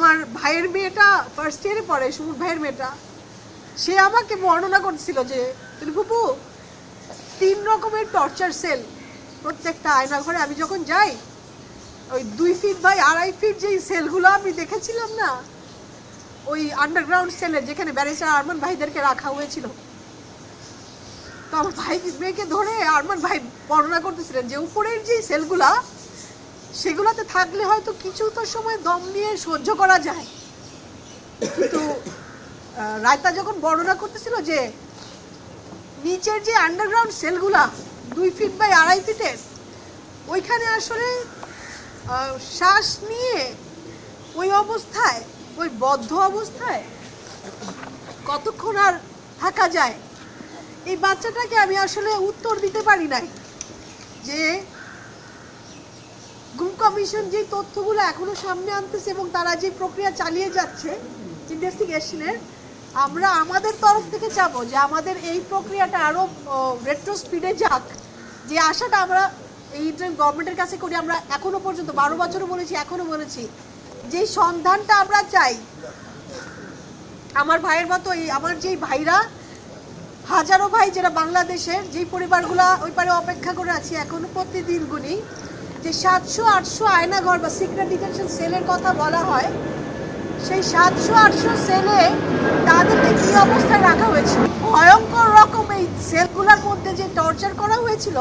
আমার ভাইয়ের মেয়েটা ফার্স্ট ইয়ারে পড়ে, সুমন ভাইয়ের মেয়েটা, সে আমাকে বর্ণনা করছিল যে ফুপু 3 রকমের টর্চার সেল প্রত্যেকটা আয়না ঘরে। আমি যখন যাই ওই 2 ফিট বাই 2.5 ফিট যেই সেলগুলো আমি দেখেছিলাম না, ওই আন্ডারগ্রাউন্ড সেলে যেখানে ব্যারিস্টার আরমান ভাইদেরকে রাখা হয়েছিল, তো আমার ভাই মেয়েকে ধরে আরমান ভাই বর্ণনা করতেছিলেন যে উপরের যে সেলগুলা সেগুলোতে থাকলে হয়তো কিছুটা সময় দম নিয়ে সহ্য করা যায়, কিন্তু রায়তা যখন বর্ণনা করতেছিল যে নিচের যে আন্ডারগ্রাউন্ড সেলগুলা 2 ফিট বাই 2.5 ফিটের, ওইখানে আসলে শ্বাস নিয়ে ওই অবস্থায়, ওই বদ্ধ অবস্থায় কতক্ষণ আর থাকা যায়, এই বাচ্চাটাকে আমি আসলে উত্তর দিতে পারি নাই যে গুম কমিশন যে তথ্যগুলো এখনো সামনে আনতেছে এবং তারা যে প্রক্রিয়া চালিয়ে যাচ্ছে ইনভেস্টিগেশনের, আমরা আমাদের তরফ থেকে চাবো যে আমাদের এই প্রক্রিয়াটা আরো রেট্রো স্পিডে যাক। যে আশাটা আমরা এই গভর্নমেন্টের কাছে করি, আমরা এখনো পর্যন্ত 12 বছরও বলেছি, এখনো বলেছি, যে সন্ধানটা আমরা চাই। আমার ভাইয়ের মতো আমার যেই ভাইরা, হাজারো ভাই যারা বাংলাদেশের, যেই পরিবারগুলো ওই পারে অপেক্ষা করে আছে এখনো প্রতিদিন গুনি, যে 700-800 আয়নাঘর বা সিক্রেট ডিটেনশন সেলের কথা বলা হয়, সেই 700-800 সেলে তাদেরকে কি অবস্থায় রাখা হয়েছিল, ভয়ঙ্কর রকম এই সেলগুলোর মধ্যে যে টর্চার করা হয়েছিল,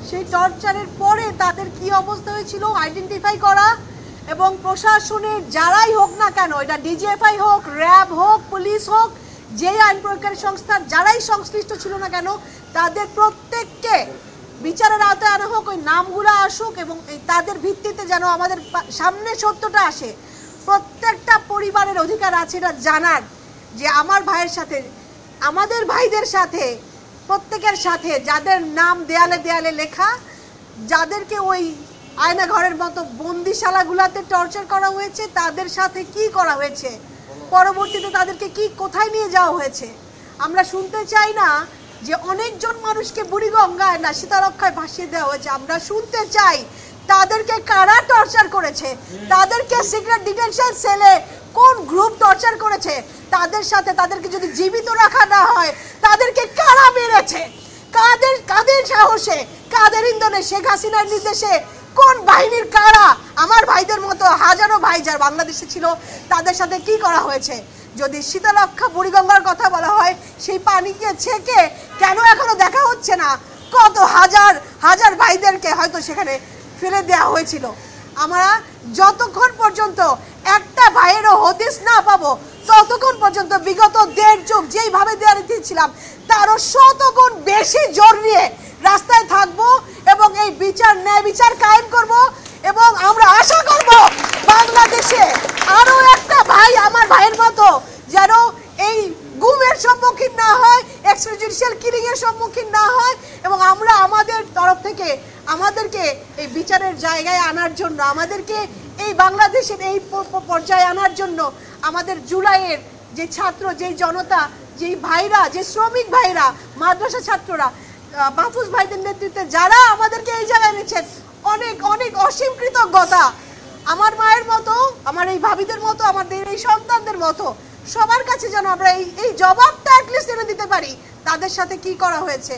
সেই টর্চারের পরে তাদের কি অবস্থা হয়েছিল আইডেন্টিফাই করা, এবং প্রশাসনের যারাই হোক না কেন, এটা ডিজিএফআই হোক, র্যাব হোক, পুলিশ হোক, যেই আইন প্রয়োগকারী সংস্থার যারাই সংশ্লিষ্ট ছিল না কেন, তাদের প্রত্যেককে বিচারের আওতায় আনা হোক, ওই নামগুলো আসুক এবং তাদের ভিত্তিতে যেন আমাদের সামনে সত্যটা আসে। প্রত্যেকটা পরিবারের অধিকার আছে এটা জানার, যে আমার ভাইয়ের সাথে, আমাদের ভাইদের সাথে, প্রত্যেকের সাথে যাদের নাম দেয়ালে দেয়ালে লেখা, যাদেরকে ওই আয়নাঘরের মতো বন্দিশালাগুলাতে টর্চার করা হয়েছে, তাদের সাথে কি করা হয়েছে, পরবর্তীতে তাদেরকে কি কোথায় নিয়ে যাওয়া হয়েছে। আমরা শুনতে চাই না যে অনেকজন মানুষকে বুড়িগঙ্গায় না শীতলক্ষায় ভাসিয়ে দেওয়া হয়েছে, আমরা শুনতে চাই তাদেরকে কারা টর্চার করেছে, তাদেরকে সিক্রেট ডিটেনশন সেলে কোন গ্রুপ টর্চার করেছে, তাদের সাথে তাদেরকে যদি জীবিত রাখা না হয় তাদেরকে কারা মেরেছে, কাদের সাহসে, কাদের ইন্ধনে, শেখ হাসিনার নির্দেশে কোন বাহিনীর কারা আমার ভাইদের মতো হাজারো ভাই যারা বাংলাদেশে ছিল তাদের সাথে কি করা হয়েছে। যদি শীতলক্ষা বুড়িগঙ্গার কথা বলা হয়, সেই পানিকে ছেঁকে কেন এখনো দেখা হচ্ছে না, কত হাজার হাজার ভাইদেরকে হয়তো সেখানে ফেলে দেওয়া হয়েছিল। আমরা যতক্ষণ পর্যন্ত একটা ভাইয়েরও হদিস না পাবো, ততক্ষণ পর্যন্ত বিগত 1.5 যুগ যেইভাবে দেওয়া দিয়েছিলাম তারও 100 গুণ বেশি জোর নিয়ে রাস্তায় থাকবো এবং এই বিচার, ন্যায় বিচার কায়েম করব। এবং আমরা আশা করব বাংলাদেশে আরো একটা ভাই আমার ভাইয়ের মতো যেন এই গুমের সম্মুখীন না হয়, এক্সট্রাজুডিশিয়াল কিলিং এর সম্মুখীন না হয়, এবং আমরা আমাদের তরফ থেকে আমাদেরকে এই বিচারের জায়গায় আনার জন্য, আমাদেরকে এই বাংলাদেশের এই পর্যায়ে আনার জন্য আমাদের জুলাইয়ের যে ছাত্র, যেই জনতা, যেই ভাইরা, যে শ্রমিক ভাইরা, মাদ্রাসা ছাত্ররা, মাহফুজ ভাইদের নেতৃত্বে যারা আমাদেরকে এই জায়গায় এনেছেন, অনেক অনেক অসীম কৃতজ্ঞতা। আমার মায়ের মতো, আমার এই ভাবিদের মতো, আমাদের এই সন্তানদের মতো সবার কাছে যেন আমরা এই জবাবটা অ্যাটলিস্ট এনে দিতে পারি তাদের সাথে কি করা হয়েছে।